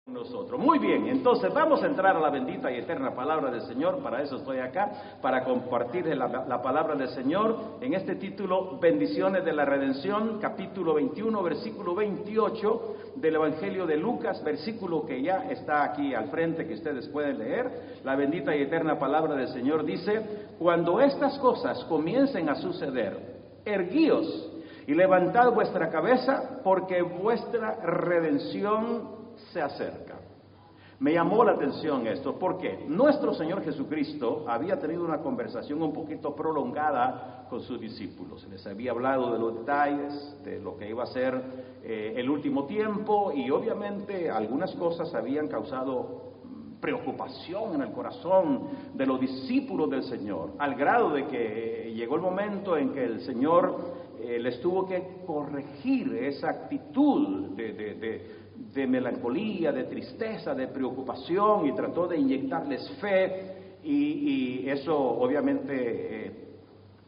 nosotros. Muy bien, entonces vamos a entrar a la bendita y eterna palabra del Señor. Para eso estoy acá, para compartir la palabra del Señor en este título, Bendiciones de la Redención, capítulo 21, versículo 28 del Evangelio de Lucas, versículo que ya está aquí al frente, que ustedes pueden leer. La bendita y eterna palabra del Señor dice: cuando estas cosas comiencen a suceder, erguíos y levantad vuestra cabeza, porque vuestra redención se acerca. Me llamó la atención esto, porque nuestro Señor Jesucristo había tenido una conversación un poquito prolongada con sus discípulos. Les había hablado de los detalles, de lo que iba a ser el último tiempo, y obviamente algunas cosas habían causado preocupación en el corazón de los discípulos del Señor, al grado de que llegó el momento en que el Señor les tuvo que corregir esa actitud de melancolía, de tristeza, de preocupación, y trató de inyectarles fe, y eso obviamente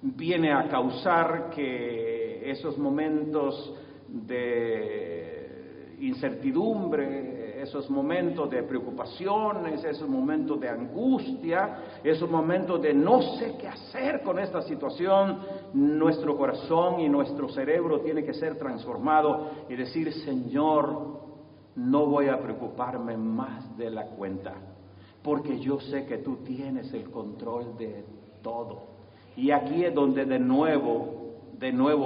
viene a causar que esos momentos de incertidumbre, esos momentos de preocupaciones, esos momentos de angustia, esos momentos de no sé qué hacer con esta situación, nuestro corazón y nuestro cerebro tiene que ser transformado y decir: Señor, no voy a preocuparme más de la cuenta, porque yo sé que tú tienes el control de todo. Y aquí es donde de nuevo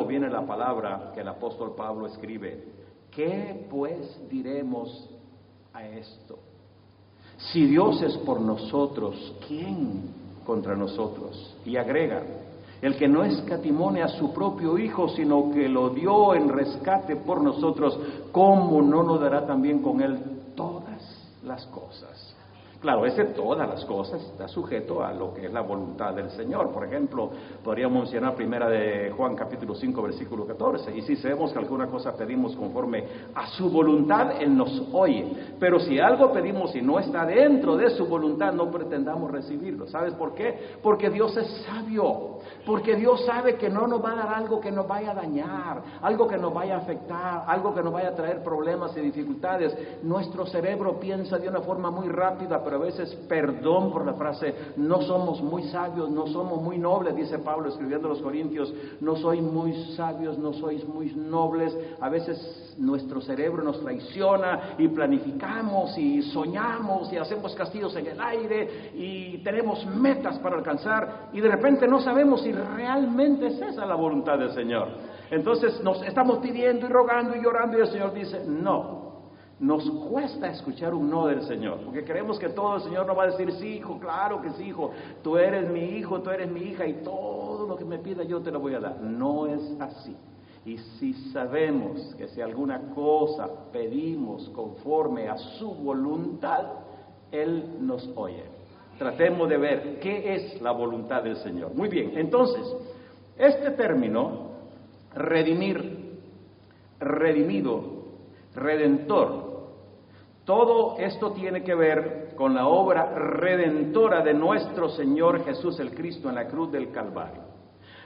viene la palabra que el apóstol Pablo escribe: ¿qué pues diremos a esto? Si Dios es por nosotros, ¿quién contra nosotros? Y agrega: el que no escatimone a su propio Hijo, sino que lo dio en rescate por nosotros, ¿cómo no nos dará también con él todas las cosas? Claro, ese todas las cosas está sujeto a lo que es la voluntad del Señor. Por ejemplo, podríamos mencionar primera de Juan capítulo 5, versículo 14. Y si sabemos que alguna cosa pedimos conforme a su voluntad, Él nos oye. Pero si algo pedimos y no está dentro de su voluntad, no pretendamos recibirlo. ¿Sabes por qué? Porque Dios es sabio. Porque Dios sabe que no nos va a dar algo que nos vaya a dañar, algo que nos vaya a afectar, algo que nos vaya a traer problemas y dificultades. Nuestro cerebro piensa de una forma muy rápida, pero a veces, perdón por la frase, no somos muy sabios, no somos muy nobles, dice Pablo escribiendo a los Corintios: no sois muy sabios, no sois muy nobles. A veces nuestro cerebro nos traiciona y planificamos y soñamos y hacemos castillos en el aire y tenemos metas para alcanzar, y de repente no sabemos si realmente es esa la voluntad del Señor. Entonces nos estamos pidiendo y rogando y llorando, y el Señor dice no. Nos cuesta escuchar un no del Señor, porque creemos que todo el Señor nos va a decir: sí, hijo, claro que sí, hijo, tú eres mi hijo, tú eres mi hija, y todo lo que me pida yo te lo voy a dar. No es así. Y si sabemos que si alguna cosa pedimos conforme a su voluntad, Él nos oye. Tratemos de ver qué es la voluntad del Señor. Muy bien, entonces, este término, redimir, redimido, redentor, todo esto tiene que ver con la obra redentora de nuestro Señor Jesús el Cristo en la cruz del Calvario.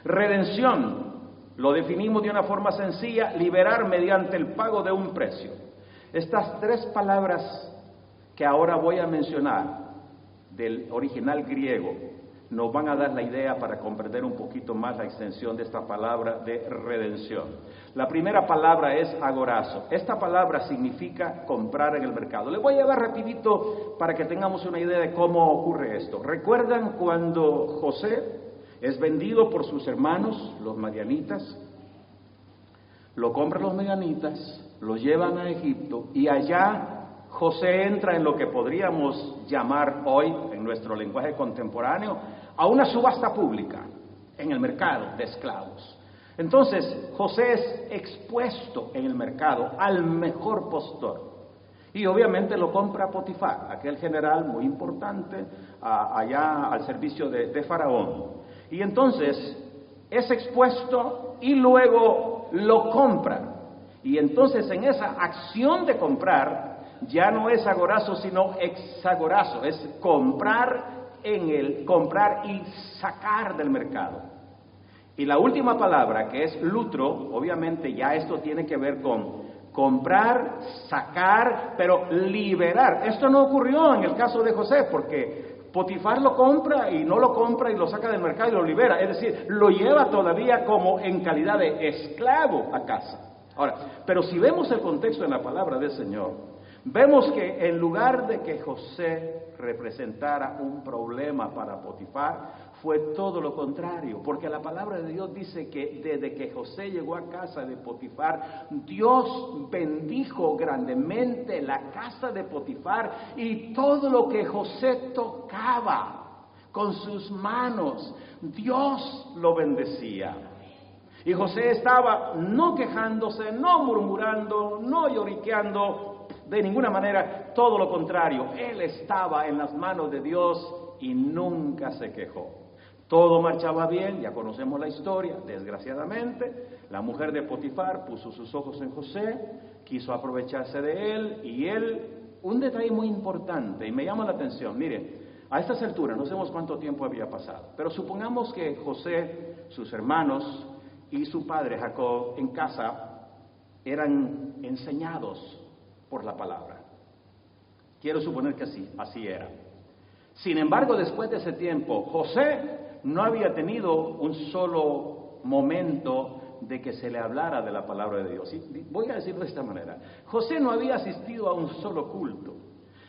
Redención lo definimos de una forma sencilla: liberar mediante el pago de un precio. Estas tres palabras que ahora voy a mencionar del original griego nos van a dar la idea para comprender un poquito más la extensión de esta palabra de redención. La primera palabra es agorazo. Esta palabra significa comprar en el mercado. Le voy a dar rapidito para que tengamos una idea de cómo ocurre esto. ¿Recuerdan cuando José es vendido por sus hermanos, los madianitas? Lo compran los madianitas, lo llevan a Egipto, y allá José entra en lo que podríamos llamar hoy, en nuestro lenguaje contemporáneo, a una subasta pública en el mercado de esclavos. Entonces, José es expuesto en el mercado al mejor postor. Y obviamente lo compra Potifar, aquel general muy importante allá al servicio de Faraón. Y entonces es expuesto y luego lo compra. Y entonces en esa acción de comprar, ya no es agorazo sino exagorazo, es comprar y sacar del mercado. Y la última palabra, que es lutro, obviamente ya esto tiene que ver con comprar, sacar, pero liberar. Esto no ocurrió en el caso de José, porque Potifar lo compra y no lo compra y lo saca del mercado y lo libera. Es decir, lo lleva todavía como en calidad de esclavo a casa. Ahora, pero si vemos el contexto en la palabra del Señor, vemos que en lugar de que José representara un problema para Potifar, fue todo lo contrario, porque la palabra de Dios dice que desde que José llegó a casa de Potifar, Dios bendijo grandemente la casa de Potifar y todo lo que José tocaba con sus manos, Dios lo bendecía. Y José estaba no quejándose, no murmurando, no lloriqueando, de ninguna manera, todo lo contrario. Él estaba en las manos de Dios y nunca se quejó. Todo marchaba bien, ya conocemos la historia. Desgraciadamente, la mujer de Potifar puso sus ojos en José, quiso aprovecharse de él, y él, un detalle muy importante, y me llama la atención, mire, a estas alturas no sabemos cuánto tiempo había pasado, pero supongamos que José, sus hermanos y su padre Jacob en casa eran enseñados por la palabra. Quiero suponer que así era. Sin embargo, después de ese tiempo, José no había tenido un solo momento de que se le hablara de la palabra de Dios. Y voy a decirlo de esta manera. José no había asistido a un solo culto.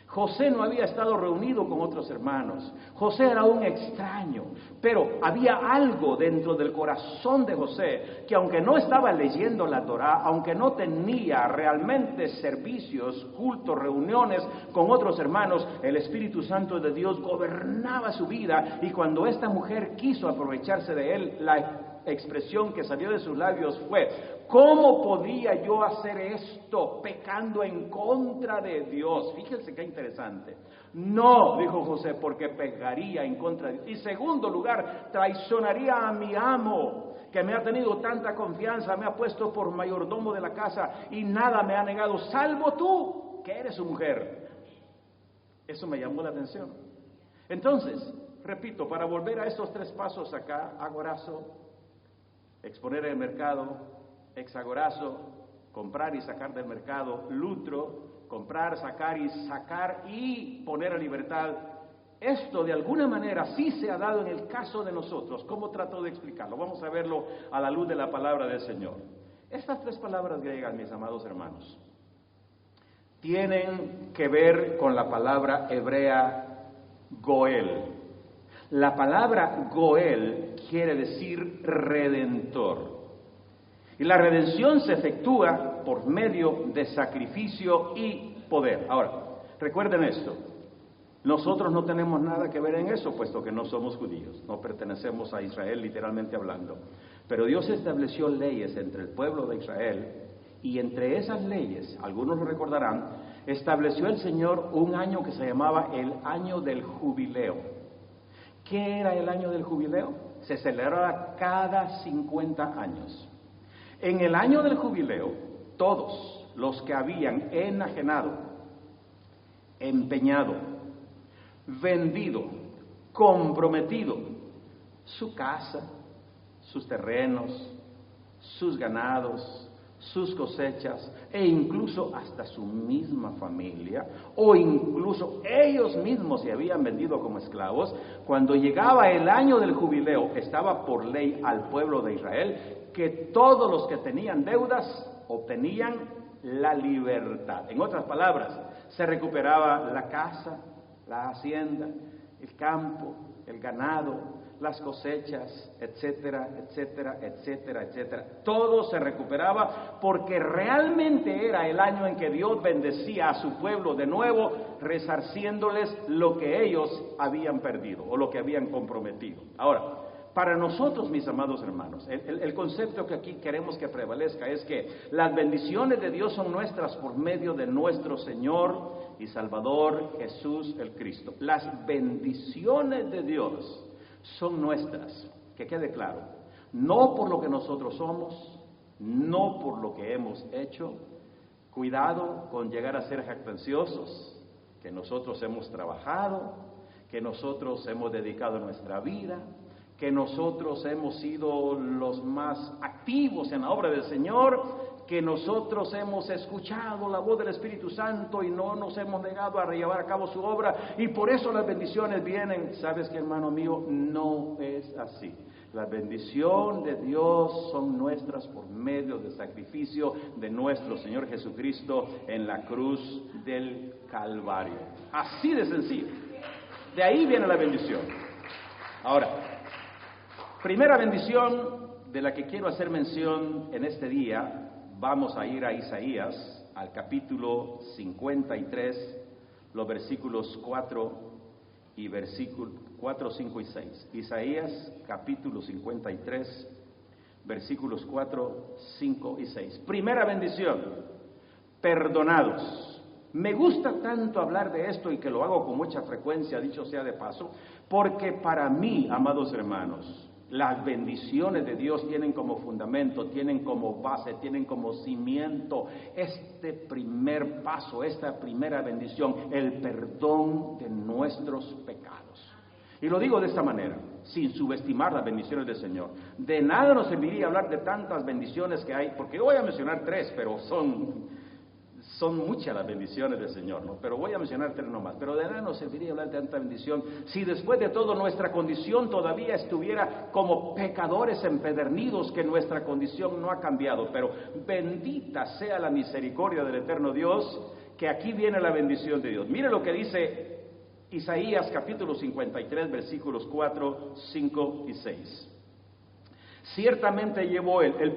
José no había estado reunido con otros hermanos. José era un extraño, pero había algo dentro del corazón de José que, aunque no estaba leyendo la Torá, aunque no tenía realmente servicios, cultos, reuniones con otros hermanos, el Espíritu Santo de Dios gobernaba su vida, y cuando esta mujer quiso aprovecharse de él, la expresión que salió de sus labios fue: ¿cómo podía yo hacer esto pecando en contra de Dios? Fíjense qué interesante. No, dijo José, porque pecaría en contra de Dios. Y segundo lugar, traicionaría a mi amo, que me ha tenido tanta confianza, me ha puesto por mayordomo de la casa y nada me ha negado, salvo tú, que eres su mujer. Eso me llamó la atención. Entonces, repito, para volver a estos tres pasos acá: agorazo, exponer en el mercado; hexagorazo, comprar y sacar del mercado; lutro, comprar, sacar y poner a libertad. Esto de alguna manera sí se ha dado en el caso de nosotros. ¿Cómo trato de explicarlo? Vamos a verlo a la luz de la palabra del Señor. Estas tres palabras griegas, mis amados hermanos, tienen que ver con la palabra hebrea Goel. La palabra Goel quiere decir redentor. Y la redención se efectúa por medio de sacrificio y poder. Ahora, recuerden esto: nosotros no tenemos nada que ver en eso, puesto que no somos judíos, no pertenecemos a Israel literalmente hablando. Pero Dios estableció leyes entre el pueblo de Israel, y entre esas leyes, algunos lo recordarán, estableció el Señor un año que se llamaba el año del jubileo. ¿Qué era el año del jubileo? Se celebraba cada 50 años. En el año del jubileo, todos los que habían enajenado, empeñado, vendido, comprometido su casa, sus terrenos, sus ganados, sus cosechas, e incluso hasta su misma familia, o incluso ellos mismos se habían vendido como esclavos, cuando llegaba el año del jubileo, estaba por ley al pueblo de Israel que todos los que tenían deudas obtenían la libertad. En otras palabras, se recuperaba la casa, la hacienda, el campo, el ganado, las cosechas, etcétera, etcétera, etcétera, etcétera. Todo se recuperaba porque realmente era el año en que Dios bendecía a su pueblo de nuevo, resarciéndoles lo que ellos habían perdido o lo que habían comprometido. Ahora, para nosotros, mis amados hermanos, el concepto que aquí queremos que prevalezca es que las bendiciones de Dios son nuestras por medio de nuestro Señor y Salvador Jesús el Cristo. Las bendiciones de Dios son nuestras, que quede claro, no por lo que nosotros somos, no por lo que hemos hecho. Cuidado con llegar a ser jactanciosos, que nosotros hemos trabajado, que nosotros hemos dedicado nuestra vida, que nosotros hemos sido los más activos en la obra del Señor, que nosotros hemos escuchado la voz del Espíritu Santo y no nos hemos negado a llevar a cabo su obra, y por eso las bendiciones vienen. ¿Sabes qué, hermano mío? No es así. La bendición de Dios son nuestras por medio del sacrificio de nuestro Señor Jesucristo en la cruz del Calvario. Así de sencillo. De ahí viene la bendición. Ahora, primera bendición de la que quiero hacer mención en este día, vamos a ir a Isaías, al capítulo 53, los versículos 4, 5 y 6. Isaías, capítulo 53, versículos 4, 5 y 6. Primera bendición, perdonados. Me gusta tanto hablar de esto y que lo hago con mucha frecuencia, dicho sea de paso, porque para mí, amados hermanos, las bendiciones de Dios tienen como fundamento, tienen como base, tienen como cimiento este primer paso, esta primera bendición, el perdón de nuestros pecados. Y lo digo de esta manera, sin subestimar las bendiciones del Señor. De nada nos serviría hablar de tantas bendiciones que hay, porque yo voy a mencionar 3, pero son muchas las bendiciones del Señor, ¿no? Pero voy a mencionar 3 nomás. Pero de nada nos serviría hablar de tanta bendición si después de todo nuestra condición todavía estuviera como pecadores empedernidos, que nuestra condición no ha cambiado. Pero bendita sea la misericordia del eterno Dios, que aquí viene la bendición de Dios. Mire lo que dice Isaías capítulo 53, versículos 4, 5 y 6. Ciertamente llevó él el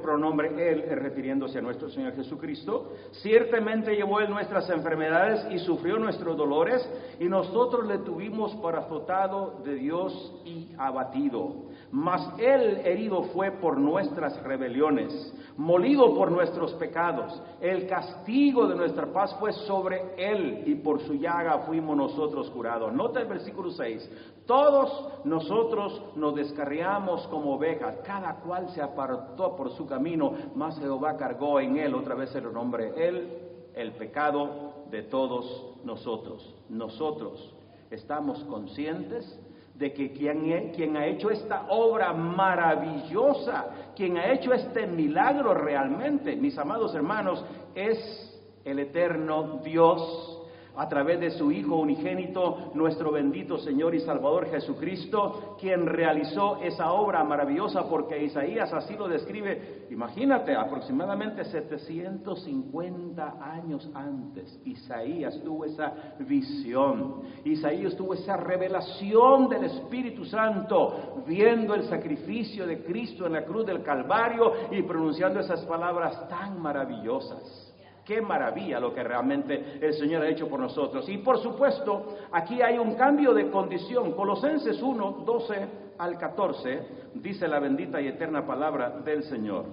pronombre él, refiriéndose a nuestro Señor Jesucristo. Ciertamente llevó él nuestras enfermedades y sufrió nuestros dolores, y nosotros le tuvimos por azotado de Dios y abatido. Mas él herido fue por nuestras rebeliones, molido por nuestros pecados. El castigo de nuestra paz fue sobre él, y por su llaga fuimos nosotros curados. Nota el versículo 6. Todos nosotros nos descarriamos como ovejas, cada cual se apartó por su camino, mas Jehová cargó en él, otra vez el nombre, él, el pecado de todos nosotros. Nosotros estamos conscientes de que quien ha hecho esta obra maravillosa, quien ha hecho este milagro realmente, mis amados hermanos, es el eterno Dios, a través de su Hijo unigénito, nuestro bendito Señor y Salvador Jesucristo, quien realizó esa obra maravillosa, porque Isaías así lo describe. Imagínate, aproximadamente 750 años antes, Isaías tuvo esa visión, Isaías tuvo esa revelación del Espíritu Santo, viendo el sacrificio de Cristo en la cruz del Calvario y pronunciando esas palabras tan maravillosas. Qué maravilla lo que realmente el Señor ha hecho por nosotros. Y por supuesto, aquí hay un cambio de condición. Colosenses 1, 12 al 14, dice la bendita y eterna palabra del Señor.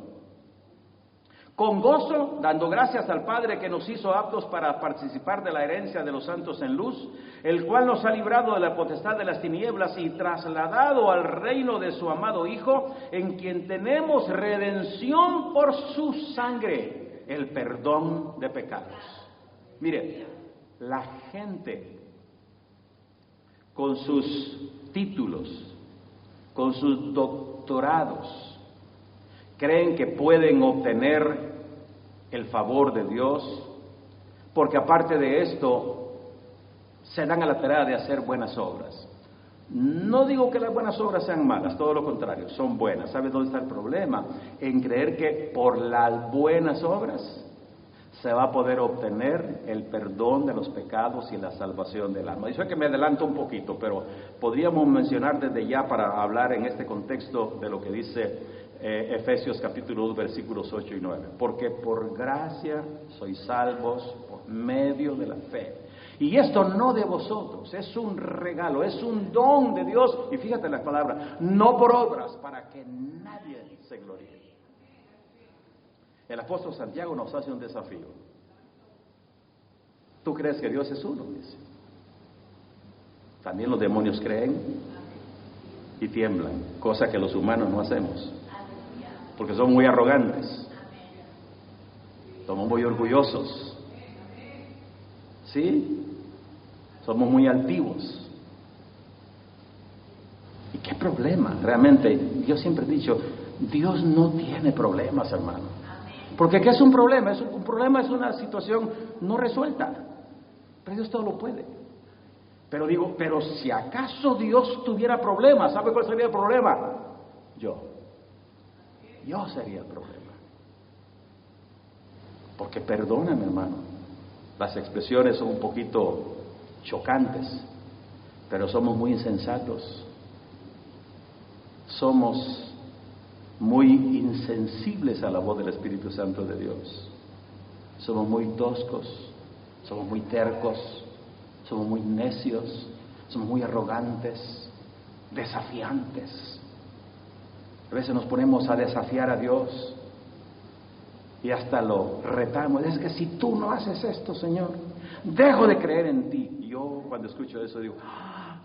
Con gozo, dando gracias al Padre que nos hizo aptos para participar de la herencia de los santos en luz, el cual nos ha librado de la potestad de las tinieblas y trasladado al reino de su amado Hijo, en quien tenemos redención por su sangre, el perdón de pecados. Mire, la gente con sus títulos, con sus doctorados, creen que pueden obtener el favor de Dios, porque aparte de esto, se dan a la tarea de hacer buenas obras. No digo que las buenas obras sean malas, todo lo contrario, son buenas. ¿Sabes dónde está el problema? En creer que por las buenas obras se va a poder obtener el perdón de los pecados y la salvación del alma. Yo sé que me adelanto un poquito, pero podríamos mencionar desde ya para hablar en este contexto de lo que dice Efesios capítulo 2, versículos 8 y 9. Porque por gracia sois salvos por medio de la fe. Y esto no de vosotros, es un regalo, es un don de Dios. Y fíjate las palabras, no por obras, para que nadie se gloríe. El apóstol Santiago nos hace un desafío. ¿Tú crees que Dios es uno? Dice. También los demonios creen y tiemblan, cosa que los humanos no hacemos, porque somos muy arrogantes, somos muy orgullosos, ¿sí? Somos muy altivos. ¿Y qué problema? Realmente, yo siempre he dicho, Dios no tiene problemas, hermano. Porque ¿qué es un problema? Un problema es una situación no resuelta. Pero Dios todo lo puede. Pero digo, pero si acaso Dios tuviera problemas, ¿sabe cuál sería el problema? Yo sería el problema. Porque perdóname, hermano, las expresiones son un poquito chocantes, pero somos muy insensatos. Somos muy insensibles a la voz del Espíritu Santo de Dios. Somos muy toscos, somos muy tercos, somos muy necios, somos muy arrogantes, desafiantes. A veces nos ponemos a desafiar a Dios y hasta lo retamos. Es que si tú no haces esto, Señor, dejo de creer en ti. Y yo cuando escucho eso digo,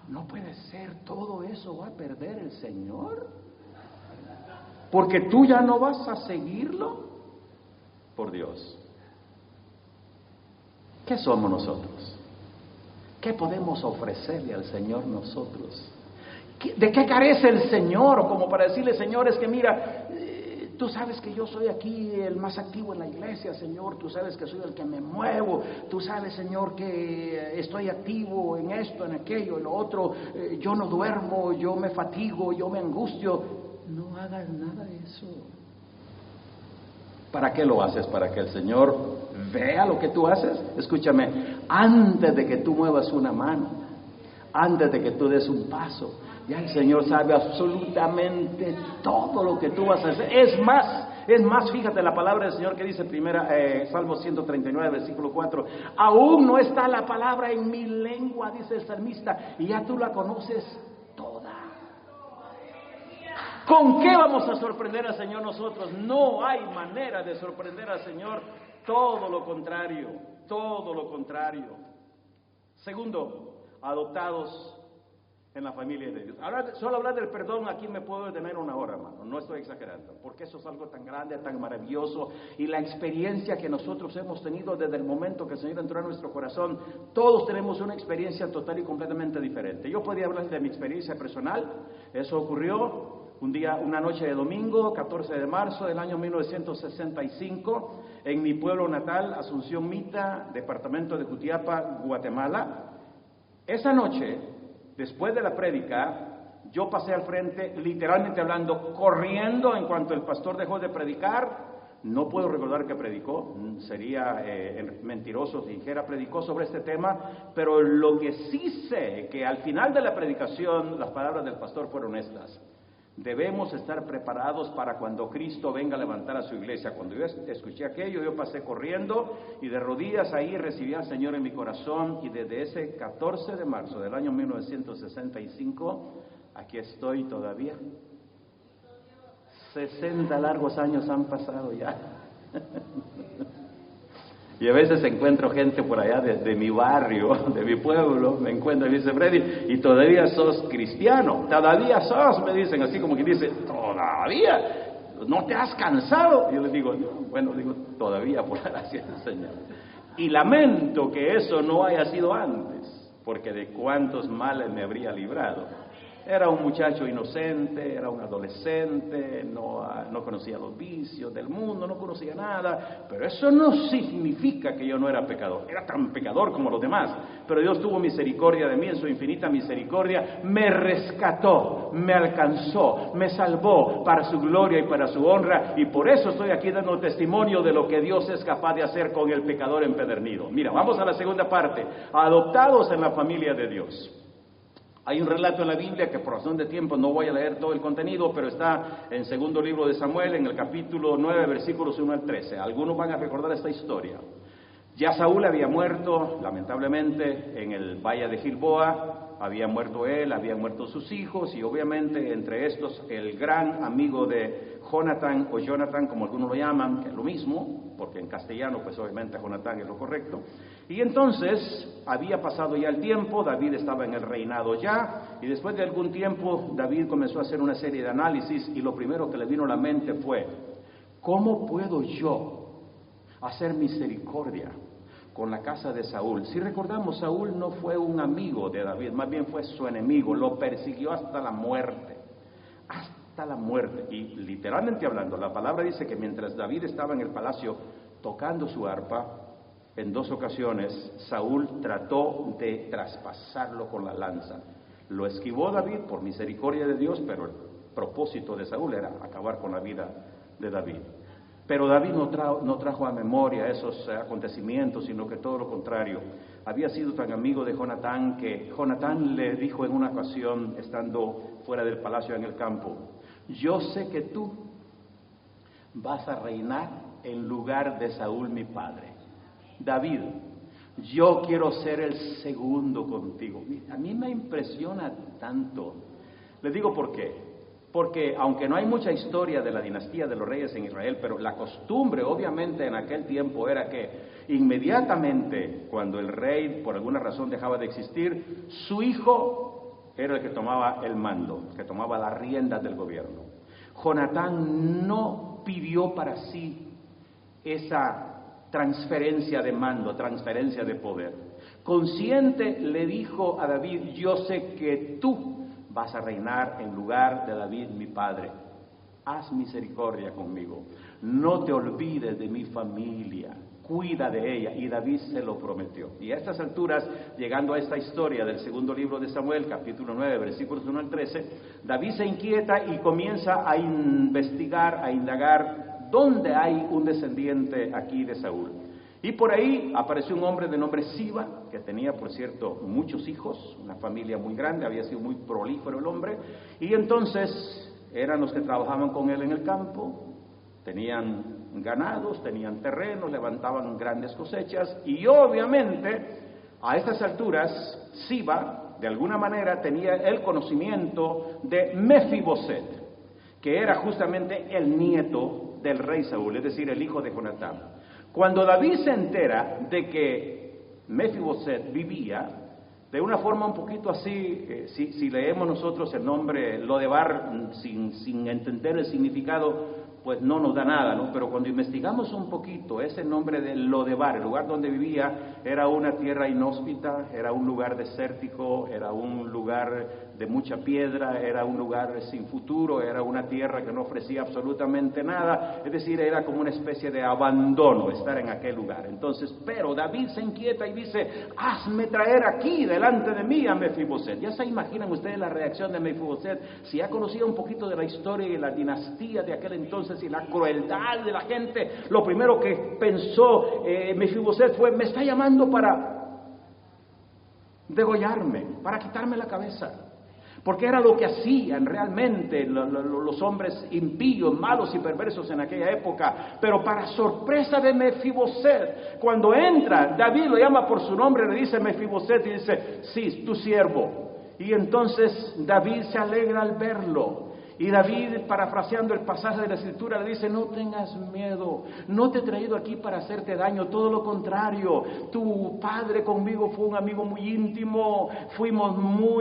no puede ser, todo eso va a perder el Señor, porque tú ya no vas a seguirlo. Por Dios, ¿qué somos nosotros? ¿Qué podemos ofrecerle al Señor nosotros? ¿De qué carece el Señor? Como para decirle, Señor, es que mira, tú sabes que yo soy aquí el más activo en la iglesia, Señor. Tú sabes que soy el que me muevo. Tú sabes, Señor, que estoy activo en esto, en aquello, en lo otro. Yo no duermo, yo me fatigo, yo me angustio. No hagas nada de eso. ¿Para qué lo haces? ¿Para que el Señor vea lo que tú haces? Escúchame, antes de que tú muevas una mano, antes de que tú des un paso, ya el Señor sabe absolutamente todo lo que tú vas a hacer. Es más, fíjate la palabra del Señor que dice Salmo 139, versículo 4. Aún no está la palabra en mi lengua, dice el salmista, y ya tú la conoces toda. ¿Con qué vamos a sorprender al Señor nosotros? No hay manera de sorprender al Señor. Todo lo contrario, todo lo contrario. Segundo, adoptados en la familia de Dios. Solo hablar del perdón aquí me puedo detener una hora, hermano, no estoy exagerando, porque eso es algo tan grande, tan maravilloso, y la experiencia que nosotros hemos tenido desde el momento que el Señor entró en nuestro corazón, todos tenemos una experiencia total y completamente diferente. Yo podría hablar de mi experiencia personal. Eso ocurrió una noche de domingo, 14 de marzo del año 1965, en mi pueblo natal, Asunción Mita, departamento de Jutiapa, Guatemala. Esa noche, después de la prédica, yo pasé al frente, literalmente hablando, corriendo en cuanto el pastor dejó de predicar. No puedo recordar que predicó, sería mentiroso si dijera predicó sobre este tema, pero lo que sí sé, que al final de la predicación, las palabras del pastor fueron estas: debemos estar preparados para cuando Cristo venga a levantar a su iglesia. Cuando yo escuché aquello, yo pasé corriendo y de rodillas ahí recibí al Señor en mi corazón, y desde ese 14 de marzo del año 1965, aquí estoy todavía. 60 largos años han pasado ya. Y a veces encuentro gente por allá de mi barrio, de mi pueblo, me encuentro y me dice: Freddy, ¿y todavía sos cristiano? ¿Todavía sos? Me dicen así como que dice, ¿todavía? ¿No te has cansado? Y yo les digo, no, bueno, digo, todavía por la gracia del Señor. Y lamento que eso no haya sido antes, porque de cuántos males me habría librado. Era un muchacho inocente, era un adolescente, no conocía los vicios del mundo, no conocía nada, pero eso no significa que yo no era pecador. Era tan pecador como los demás, pero Dios tuvo misericordia de mí, en su infinita misericordia me rescató, me alcanzó, me salvó para su gloria y para su honra, y por eso estoy aquí dando testimonio de lo que Dios es capaz de hacer con el pecador empedernido. Mira, vamos a la segunda parte: adoptados en la familia de Dios. Hay un relato en la Biblia que por razón de tiempo no voy a leer todo el contenido, pero está en segundo libro de Samuel, en el capítulo 9, versículos 1 al 13. Algunos van a recordar esta historia. Ya Saúl había muerto, lamentablemente, en el valle de Gilboa. Había muerto él, habían muerto sus hijos, y obviamente entre estos el gran amigo de Jonatán, o Jonathan como algunos lo llaman, que es lo mismo, porque en castellano pues obviamente Jonatán es lo correcto. Y entonces había pasado ya el tiempo, David estaba en el reinado ya, y después de algún tiempo David comenzó a hacer una serie de análisis, y lo primero que le vino a la mente fue: ¿cómo puedo yo hacer misericordia con la casa de Saúl? Si recordamos, Saúl no fue un amigo de David, más bien fue su enemigo, lo persiguió hasta la muerte. hasta la muerte. Y literalmente hablando, la palabra dice que mientras David estaba en el palacio tocando su arpa, en 2 ocasiones Saúl trató de traspasarlo con la lanza. Lo esquivó David por misericordia de Dios, pero el propósito de Saúl era acabar con la vida de David. Pero David no trajo a memoria esos acontecimientos, sino que todo lo contrario. Había sido tan amigo de Jonatán que Jonatán le dijo en una ocasión, estando fuera del palacio en el campo: yo sé que tú vas a reinar en lugar de Saúl mi padre. David, yo quiero ser el segundo contigo. A mí me impresiona tanto. Les digo por qué. Porque aunque no hay mucha historia de la dinastía de los reyes en Israel, pero la costumbre obviamente en aquel tiempo era que inmediatamente cuando el rey por alguna razón dejaba de existir, su hijo era el que tomaba el mando, que tomaba las riendas del gobierno. Jonatán no pidió para sí esa transferencia de mando, transferencia de poder. Consciente le dijo a David: yo sé que tú vas a reinar en lugar de David mi padre. Haz misericordia conmigo. No te olvides de mi familia. Cuida de ella. Y David se lo prometió. Y a estas alturas, llegando a esta historia del segundo libro de Samuel, capítulo 9, versículos 1 al 13, David se inquieta y comienza a investigar, a indagar dónde hay un descendiente aquí de Saúl. Y por ahí apareció un hombre de nombre Siba, que tenía, por cierto, muchos hijos, una familia muy grande, había sido muy prolífero el hombre, y entonces eran los que trabajaban con él en el campo, tenían ganados, tenían terrenos, levantaban grandes cosechas, y obviamente, a estas alturas, Siba, de alguna manera, tenía el conocimiento de Mefiboset, que era justamente el nieto del rey Saúl, es decir, el hijo de Jonatán. Cuando David se entera de que Mefiboset vivía, de una forma un poquito así, si leemos nosotros el nombre Lodebar sin entender el significado, pues no nos da nada, ¿no? Pero cuando investigamos un poquito, ese nombre de Lodebar, el lugar donde vivía, era una tierra inhóspita, era un lugar desértico, era un lugar de mucha piedra, era un lugar sin futuro, era una tierra que no ofrecía absolutamente nada, es decir, era como una especie de abandono estar en aquel lugar. Entonces, pero David se inquieta y dice: hazme traer aquí delante de mí a Mefiboset. Ya se imaginan ustedes la reacción de Mefiboset, si ha conocido un poquito de la historia y la dinastía de aquel entonces y la crueldad de la gente. Lo primero que pensó Mefiboset fue: me está llamando para degollarme, para quitarme la cabeza. Porque era lo que hacían realmente los hombres impíos, malos y perversos en aquella época. Pero para sorpresa de Mefiboset, cuando entra, David lo llama por su nombre, le dice Mefiboset y dice: sí, tu siervo. Y entonces David se alegra al verlo. Y David, parafraseando el pasaje de la Escritura, le dice: no tengas miedo, no te he traído aquí para hacerte daño, todo lo contrario, tu padre conmigo fue un amigo muy íntimo, fuimos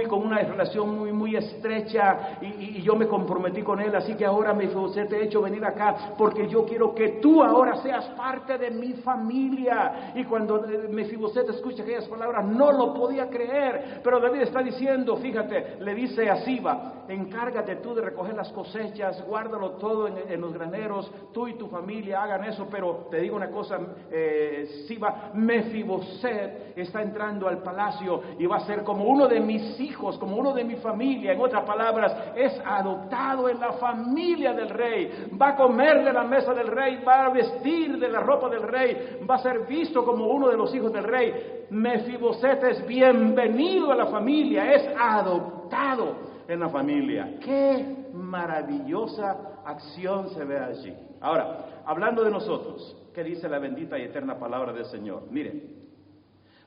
con una relación muy estrecha, y yo me comprometí con él, así que ahora Mefiboset te he hecho venir acá, porque yo quiero que tú ahora seas parte de mi familia. Y cuando Mefiboset escucha aquellas palabras, no lo podía creer, pero David está diciendo, fíjate, le dice a Siba: encárgate tú de recoger las cosechas, guárdalo todo en los graneros, tú y tu familia hagan eso. Pero te digo una cosa, Siba, Mefiboset está entrando al palacio y va a ser como uno de mis hijos, como uno de mi familia. En otras palabras, es adoptado en la familia del rey, va a comer de la mesa del rey, va a vestir de la ropa del rey, va a ser visto como uno de los hijos del rey. Mefiboset es bienvenido a la familia, es adoptado en la familia. ¡Qué maravillosa acción se ve allí! Ahora, hablando de nosotros, ¿qué dice la bendita y eterna palabra del Señor? Miren,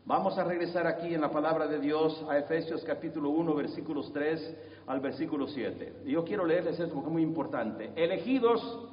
vamos a regresar aquí en la palabra de Dios a Efesios capítulo 1, versículos 3 al versículo 7. Y yo quiero leerles esto porque es muy importante. Elegidos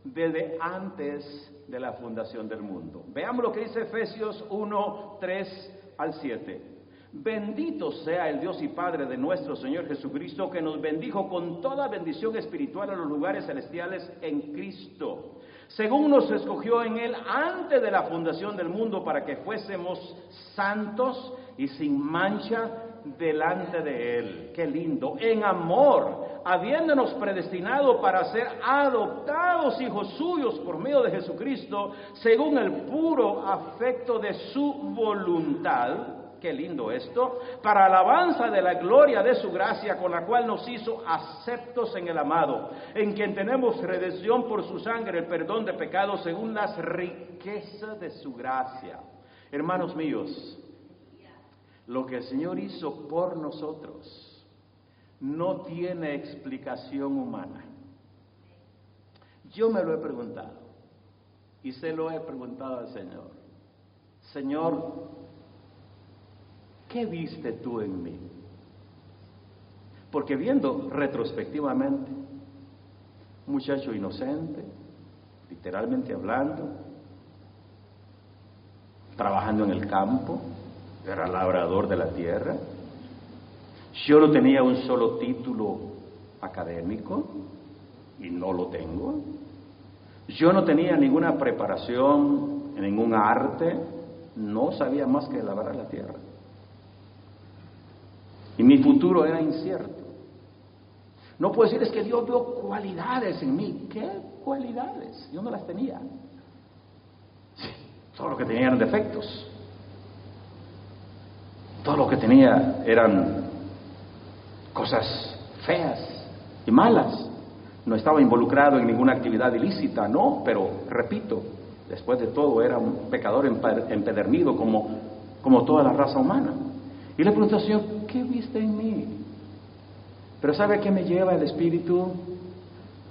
desde antes de la fundación del mundo. Veamos lo que dice Efesios 1, 3 al 7. Bendito sea el Dios y Padre de nuestro Señor Jesucristo, que nos bendijo con toda bendición espiritual en los lugares celestiales en Cristo, según nos escogió en Él antes de la fundación del mundo, para que fuésemos santos y sin mancha delante de Él. Qué lindo, en amor, habiéndonos predestinado para ser adoptados hijos suyos por medio de Jesucristo, según el puro afecto de su voluntad. Qué lindo esto, para alabanza de la gloria de su gracia, con la cual nos hizo aceptos en el amado, en quien tenemos redención por su sangre, el perdón de pecados, según las riquezas de su gracia. Hermanos míos, lo que el Señor hizo por nosotros no tiene explicación humana. Yo me lo he preguntado y se lo he preguntado al Señor. Señor, ¿qué viste tú en mí? Porque viendo retrospectivamente, un muchacho inocente, literalmente hablando, trabajando en el campo, era labrador de la tierra. Yo no tenía un solo título académico y no lo tengo. Yo no tenía ninguna preparación en ningún arte, no sabía más que labrar la tierra. Y mi futuro era incierto. No puedo decir, es que Dios vio cualidades en mí. ¿Qué cualidades? Yo no las tenía. Sí, todo lo que tenía eran defectos. Todo lo que tenía eran cosas feas y malas. No estaba involucrado en ninguna actividad ilícita, no, pero repito, después de todo era un pecador empedernido como toda la raza humana. Y le pregunté al Señor, ¿qué viste en mí? Pero ¿sabe qué me lleva el Espíritu?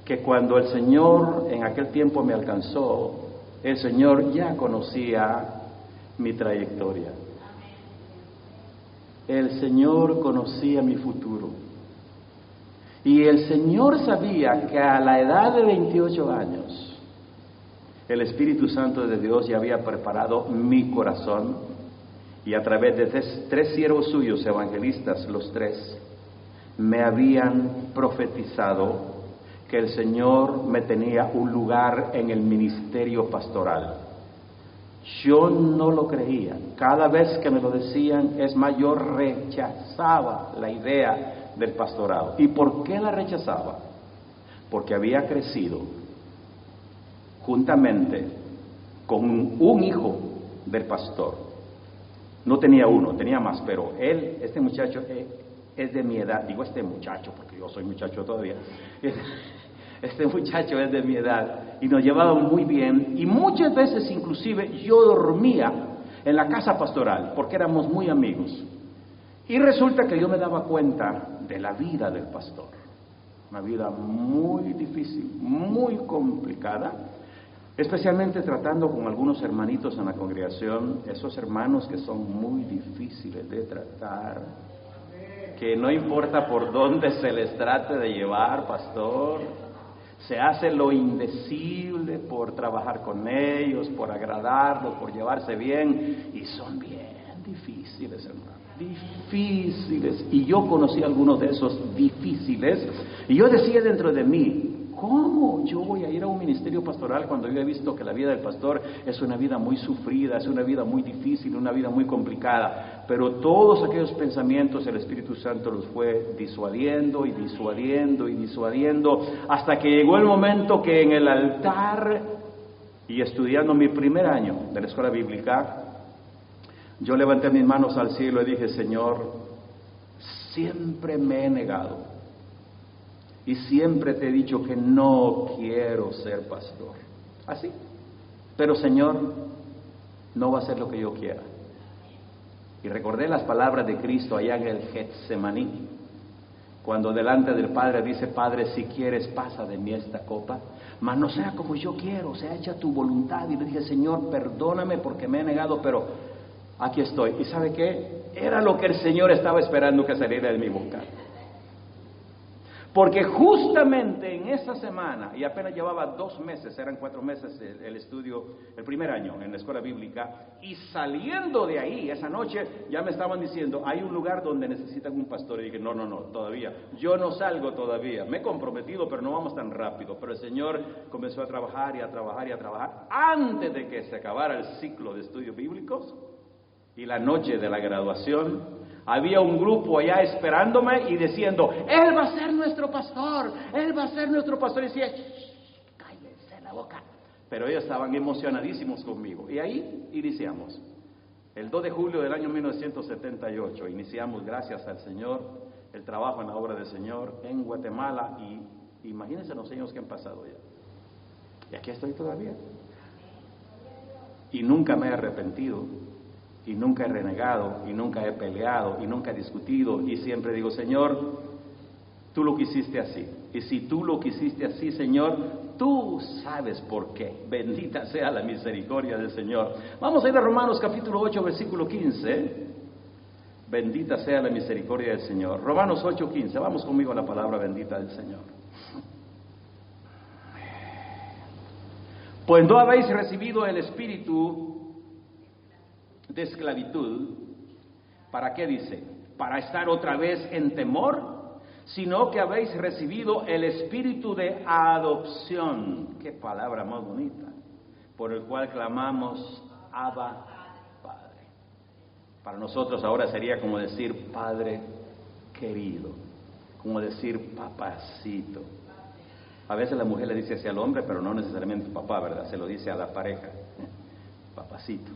Que cuando el Señor en aquel tiempo me alcanzó, el Señor ya conocía mi trayectoria. El Señor conocía mi futuro. Y el Señor sabía que a la edad de 28 años, el Espíritu Santo de Dios ya había preparado mi corazón. Y a través de tres siervos suyos, evangelistas, los tres, me habían profetizado que el Señor me tenía un lugar en el ministerio pastoral. Yo no lo creía. Cada vez que me lo decían, es más, yo rechazaba la idea del pastorado. ¿Y por qué la rechazaba? Porque había crecido juntamente con un hijo del pastor. No tenía uno, tenía más, pero este muchacho es de mi edad. Digo este muchacho porque yo soy muchacho todavía. Este muchacho es de mi edad y nos llevábamos muy bien, y muchas veces inclusive yo dormía en la casa pastoral porque éramos muy amigos. Y resulta que yo me daba cuenta de la vida del pastor, una vida muy difícil, muy complicada, especialmente tratando con algunos hermanitos en la congregación, esos hermanos que son muy difíciles de tratar, que no importa por dónde se les trate de llevar, pastor, se hace lo indecible por trabajar con ellos, por agradarlos, por llevarse bien, y son bien difíciles, hermano, difíciles. Y yo conocí a algunos de esos difíciles, y yo decía dentro de mí, ¿cómo yo voy a ir a un ministerio pastoral cuando yo he visto que la vida del pastor es una vida muy sufrida, es una vida muy difícil, una vida muy complicada? Pero todos aquellos pensamientos el Espíritu Santo los fue disuadiendo y disuadiendo y disuadiendo, hasta que llegó el momento que en el altar y estudiando mi primer año de la escuela bíblica, yo levanté mis manos al cielo y dije, Señor, siempre me he negado. Y siempre te he dicho que no quiero ser pastor. Así. Pero Señor, no va a ser lo que yo quiera. Y recordé las palabras de Cristo allá en el Getsemaní, cuando delante del Padre dice, Padre, si quieres pasa de mí esta copa, mas no sea como yo quiero, sea hecha tu voluntad. Y le dije, Señor, perdóname porque me he negado, pero aquí estoy. ¿Y sabe qué? Era lo que el Señor estaba esperando que saliera de mi boca. Porque justamente en esa semana, y apenas llevaba 2 meses, eran 4 meses el estudio, el primer año en la escuela bíblica, y saliendo de ahí, esa noche, ya me estaban diciendo, hay un lugar donde necesitan un pastor. Y dije, no, todavía, yo no salgo todavía, me he comprometido, pero no vamos tan rápido. Pero el Señor comenzó a trabajar y a trabajar y a trabajar, antes de que se acabara el ciclo de estudios bíblicos, y la noche de la graduación, Había un grupo allá esperándome y diciendo, él va a ser nuestro pastor, él va a ser nuestro pastor. Y decía, cállense la boca. Pero ellos estaban emocionadísimos conmigo. Y ahí iniciamos. El 2 de julio del año 1978 iniciamos, gracias al Señor, el trabajo en la obra del Señor en Guatemala. Y imagínense los años que han pasado ya. Y aquí estoy todavía. Y nunca me he arrepentido. Y nunca he renegado, y nunca he peleado, y nunca he discutido, y siempre digo, Señor, tú lo quisiste así, y si tú lo quisiste así, Señor, tú sabes por qué. Bendita sea la misericordia del Señor. Vamos a ir a Romanos capítulo 8, versículo 15. Bendita sea la misericordia del Señor. Romanos 8, 15. Vamos conmigo a la palabra bendita del Señor. Pues no habéis recibido el espíritu de esclavitud, ¿para qué dice? Para estar otra vez en temor, sino que habéis recibido el espíritu de adopción, qué palabra más bonita, por el cual clamamos, Abba, Padre. Para nosotros ahora sería como decir Padre querido, como decir papacito. A veces la mujer le dice así al hombre, pero no necesariamente papá, ¿verdad? Se lo dice a la pareja, papacito.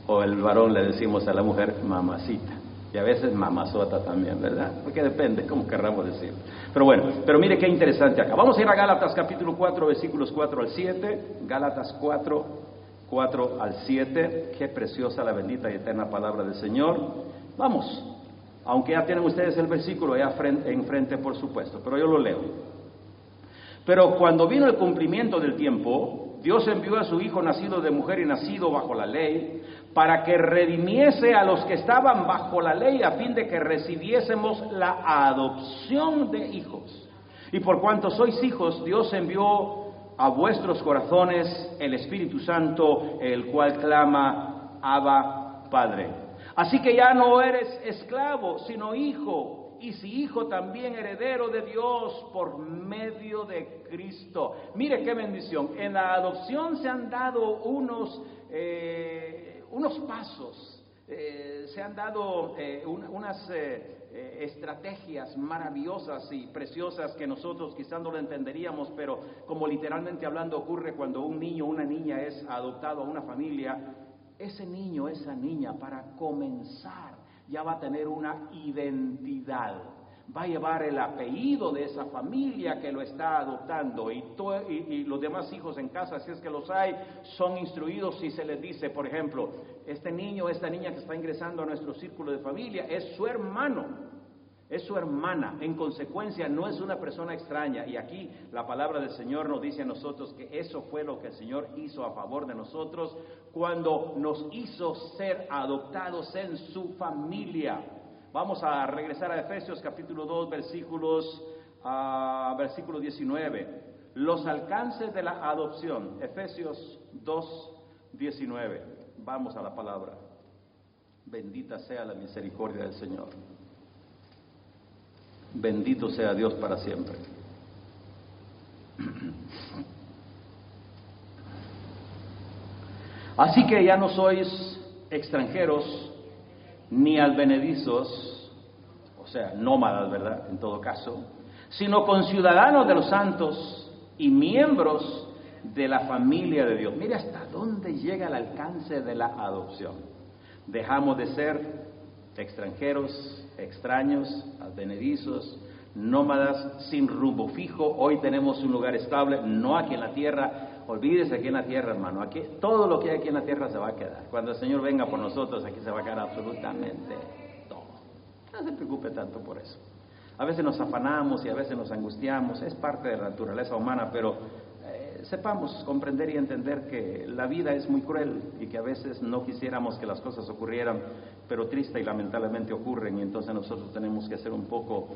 O el varón le decimos a la mujer mamacita, y a veces mamazota también, ¿verdad? Porque depende, como querramos decir. Pero bueno, pero mire qué interesante acá. Vamos a ir a Gálatas capítulo 4, versículos 4 al 7. Gálatas 4, 4 al 7. Qué preciosa la bendita y eterna palabra del Señor. Vamos, aunque ya tienen ustedes el versículo ya enfrente, por supuesto, pero yo lo leo. Pero cuando vino el cumplimiento del tiempo, Dios envió a su Hijo nacido de mujer y nacido bajo la ley, para que redimiese a los que estaban bajo la ley, a fin de que recibiésemos la adopción de hijos. Y por cuanto sois hijos, Dios envió a vuestros corazones el Espíritu Santo, el cual clama, Abba, Padre. Así que ya no eres esclavo, sino hijo. Y si hijo, también heredero de Dios por medio de Cristo. Mire qué bendición. En la adopción se han dado unos pasos, se han dado unas estrategias maravillosas y preciosas que nosotros quizás no lo entenderíamos, pero como literalmente hablando ocurre cuando un niño o una niña es adoptado a una familia, ese niño, esa niña, para comenzar, ya va a tener una identidad, va a llevar el apellido de esa familia que lo está adoptando, y los demás hijos en casa, si es que los hay, son instruidos si se les dice, por ejemplo, este niño, esta niña que está ingresando a nuestro círculo de familia es su hermano, es su hermana, en consecuencia no es una persona extraña. Y aquí la palabra del Señor nos dice a nosotros que eso fue lo que el Señor hizo a favor de nosotros cuando nos hizo ser adoptados en su familia. Vamos a regresar a Efesios capítulo 2, versículo 19. Los alcances de la adopción. Efesios 2, 19. Vamos a la palabra. Bendita sea la misericordia del Señor. Bendito sea Dios para siempre. Así que ya no sois extranjeros ni advenedizos, o sea, nómadas, ¿verdad? En todo caso, sino conciudadanos de los santos y miembros de la familia de Dios. Mire hasta dónde llega el alcance de la adopción. Dejamos de ser extranjeros, extraños, advenedizos, nómadas, sin rumbo fijo. Hoy tenemos un lugar estable, no aquí en la tierra. Olvídese aquí en la tierra, hermano. Aquí todo lo que hay aquí en la tierra se va a quedar. Cuando el Señor venga por nosotros, aquí se va a quedar absolutamente todo. No se preocupe tanto por eso. A veces nos afanamos y a veces nos angustiamos. Es parte de la naturaleza humana, pero sepamos comprender y entender que la vida es muy cruel y que a veces no quisiéramos que las cosas ocurrieran, pero triste y lamentablemente ocurren, y entonces nosotros tenemos que ser un poco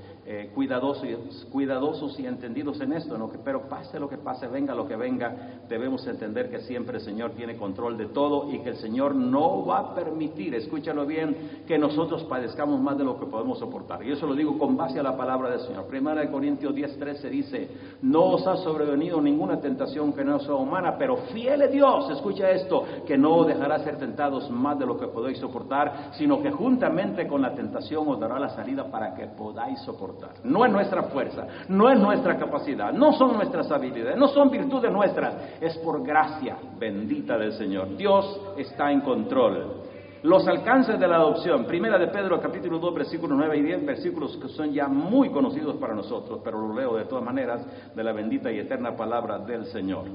cuidadosos y entendidos en esto, ¿no? Pero pase lo que pase, venga lo que venga, debemos entender que siempre el Señor tiene control de todo y que el Señor no va a permitir, escúchalo bien, que nosotros padezcamos más de lo que podemos soportar. Y eso lo digo con base a la palabra del Señor. 1 Corintios 10:13 dice: no os ha sobrevenido ninguna tentación tentación que no sea humana, pero fiel es Dios, escucha esto, que no dejará ser tentados más de lo que podéis soportar, sino que juntamente con la tentación os dará la salida para que podáis soportar. No es nuestra fuerza, no es nuestra capacidad, no son nuestras habilidades, no son virtudes nuestras, es por gracia bendita del Señor. Dios está en control. Los alcances de la adopción, primera de Pedro capítulo 2 versículos 9 y 10, versículos que son ya muy conocidos para nosotros, pero los leo de todas maneras de la bendita y eterna palabra del Señor.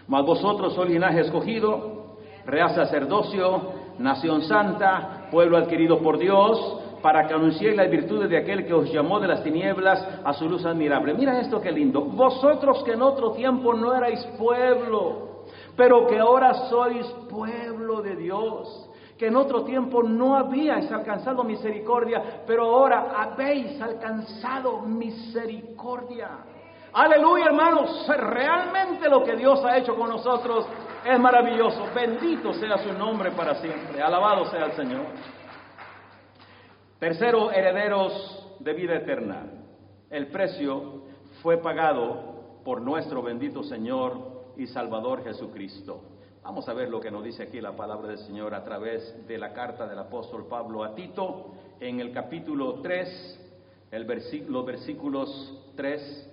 Mas vosotros sois linaje escogido, real sacerdocio, nación santa, pueblo adquirido por Dios, para que anunciéis las virtudes de aquel que os llamó de las tinieblas a su luz admirable. Mira esto qué lindo, vosotros que en otro tiempo no erais pueblo, pero que ahora sois pueblo de Dios, que en otro tiempo no habíais alcanzado misericordia, pero ahora habéis alcanzado misericordia. Aleluya, hermanos, realmente lo que Dios ha hecho con nosotros es maravilloso. Bendito sea su nombre para siempre, alabado sea el Señor. Tercero, herederos de vida eterna. El precio fue pagado por nuestro bendito Señor y Salvador Jesucristo. Vamos a ver lo que nos dice aquí la palabra del Señor a través de la carta del apóstol Pablo a Tito, en el capítulo 3, los versículos 3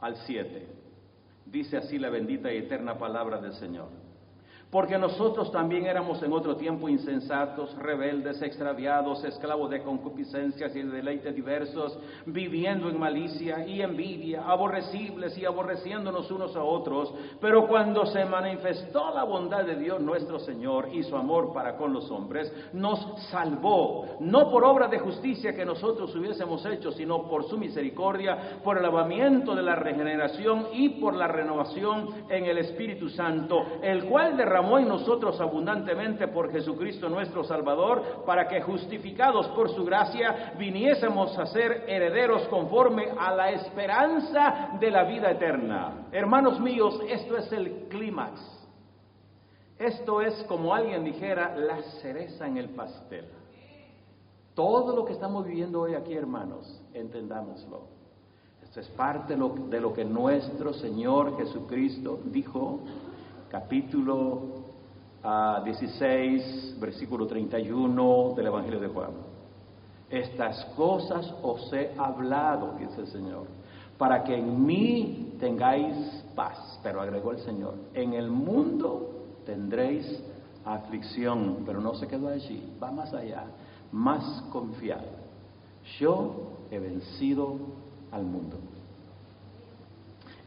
al 7. Dice así la bendita y eterna palabra del Señor. Porque nosotros también éramos en otro tiempo insensatos, rebeldes, extraviados, esclavos de concupiscencias y de deleites diversos, viviendo en malicia y envidia, aborrecibles y aborreciéndonos unos a otros. Pero cuando se manifestó la bondad de Dios nuestro Señor y su amor para con los hombres, nos salvó, no por obra de justicia que nosotros hubiésemos hecho, sino por su misericordia, por el lavamiento de la regeneración y por la renovación en el Espíritu Santo, el cual derramó en nosotros abundantemente por Jesucristo nuestro Salvador, para que justificados por su gracia viniésemos a ser herederos conforme a la esperanza de la vida eterna. Hermanos míos, esto es el clímax. Esto es, como alguien dijera, la cereza en el pastel. Todo lo que estamos viviendo hoy aquí, hermanos, entendámoslo. Esto es parte de lo que nuestro Señor Jesucristo dijo. Capítulo 16, versículo 31 del Evangelio de Juan. Estas cosas os he hablado, dice el Señor, para que en mí tengáis paz. Pero agregó el Señor, en el mundo tendréis aflicción, pero no se quedó allí, va más allá, más confiado. Yo he vencido al mundo.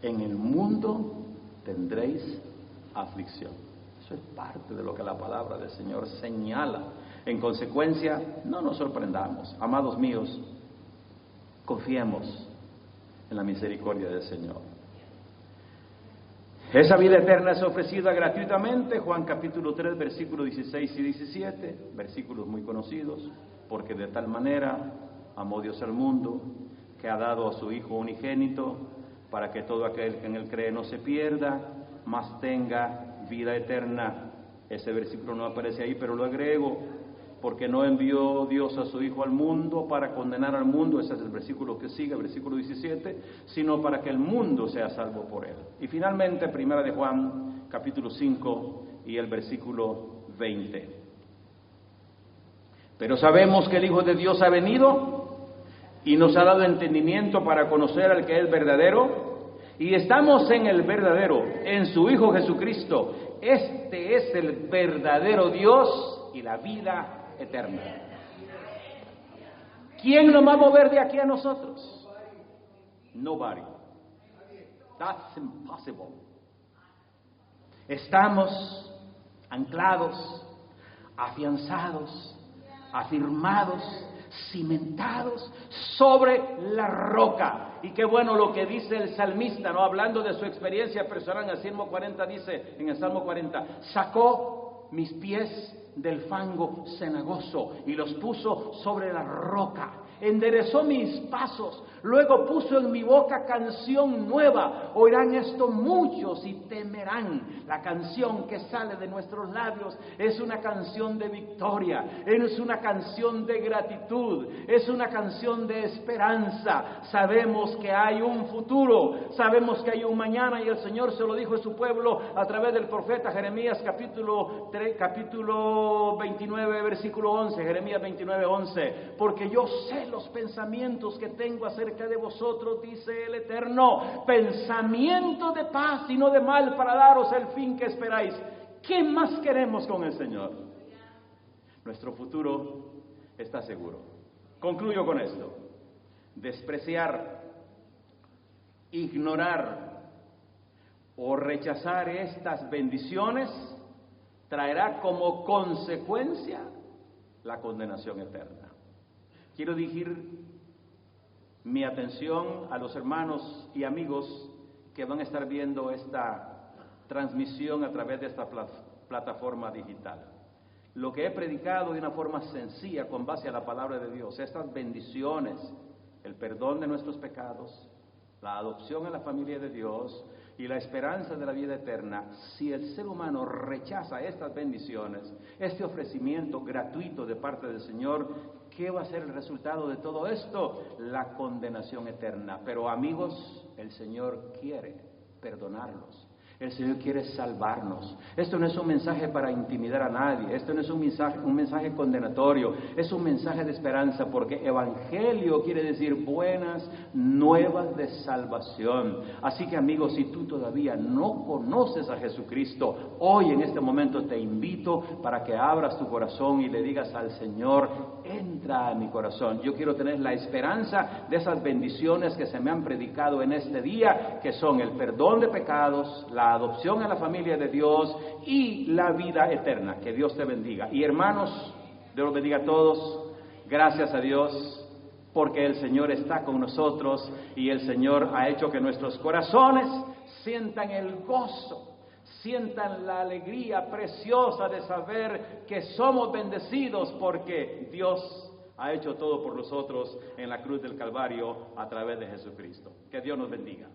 En el mundo tendréis aflicción. Eso es parte de lo que la palabra del Señor señala. En consecuencia, no nos sorprendamos, amados míos, confiemos en la misericordia del Señor. Esa vida eterna es ofrecida gratuitamente, Juan capítulo 3, versículos 16 y 17, versículos muy conocidos, porque de tal manera amó Dios al mundo, que ha dado a su Hijo unigénito, para que todo aquel que en él cree no se pierda, mas tenga vida eterna. Ese versículo no aparece ahí, pero lo agrego, porque no envió Dios a su Hijo al mundo para condenar al mundo, ese es el versículo que sigue, versículo 17, sino para que el mundo sea salvo por él. Y finalmente, primera de Juan, capítulo 5 y el versículo 20. Pero sabemos que el Hijo de Dios ha venido y nos ha dado entendimiento para conocer al que es verdadero, y estamos en el verdadero, en su Hijo Jesucristo. Este es el verdadero Dios y la vida eterna. ¿Quién nos va a mover de aquí a nosotros? Nobody. That's impossible. Estamos anclados, afianzados, afirmados, cimentados sobre la roca. Y qué bueno lo que dice el salmista, ¿no? Hablando de su experiencia personal en el Salmo 40, dice, en el Salmo 40, sacó mis pies del fango cenagoso y los puso sobre la roca. enderezó mis pasos, luego puso en mi boca canción nueva. Oirán esto muchos y temerán. La canción que sale de nuestros labios es una canción de victoria, es una canción de gratitud, es una canción de esperanza. Sabemos que hay un futuro, sabemos que hay un mañana, y el Señor se lo dijo a su pueblo a través del profeta Jeremías capítulo 29 versículo 11, Jeremías 29, 11, porque yo sé los pensamientos que tengo acerca de vosotros, dice el Eterno, pensamiento de paz y no de mal, para daros el fin que esperáis. ¿Qué más queremos con el Señor? Nuestro futuro está seguro. Concluyo con esto: despreciar, ignorar o rechazar estas bendiciones traerá como consecuencia la condenación eterna. Quiero dirigir mi atención a los hermanos y amigos que van a estar viendo esta transmisión a través de esta plataforma digital. Lo que he predicado de una forma sencilla con base a la palabra de Dios, estas bendiciones, el perdón de nuestros pecados, la adopción a la familia de Dios y la esperanza de la vida eterna. Si el ser humano rechaza estas bendiciones, este ofrecimiento gratuito de parte del Señor, ¿qué va a ser el resultado de todo esto? La condenación eterna. Pero amigos, el Señor quiere perdonarlos. El Señor quiere salvarnos. Esto no es un mensaje para intimidar a nadie. Esto no es un mensaje condenatorio. Es un mensaje de esperanza, porque evangelio quiere decir buenas nuevas de salvación. Así que amigos, si tú todavía no conoces a Jesucristo, hoy en este momento te invito para que abras tu corazón y le digas al Señor: entra a mi corazón. Yo quiero tener la esperanza de esas bendiciones que se me han predicado en este día, que son el perdón de pecados, la adopción a la familia de Dios y la vida eterna. Que Dios te bendiga. Y hermanos, Dios los bendiga a todos. Gracias a Dios porque el Señor está con nosotros y el Señor ha hecho que nuestros corazones sientan el gozo, sientan la alegría preciosa de saber que somos bendecidos porque Dios ha hecho todo por nosotros en la cruz del Calvario a través de Jesucristo. Que Dios nos bendiga.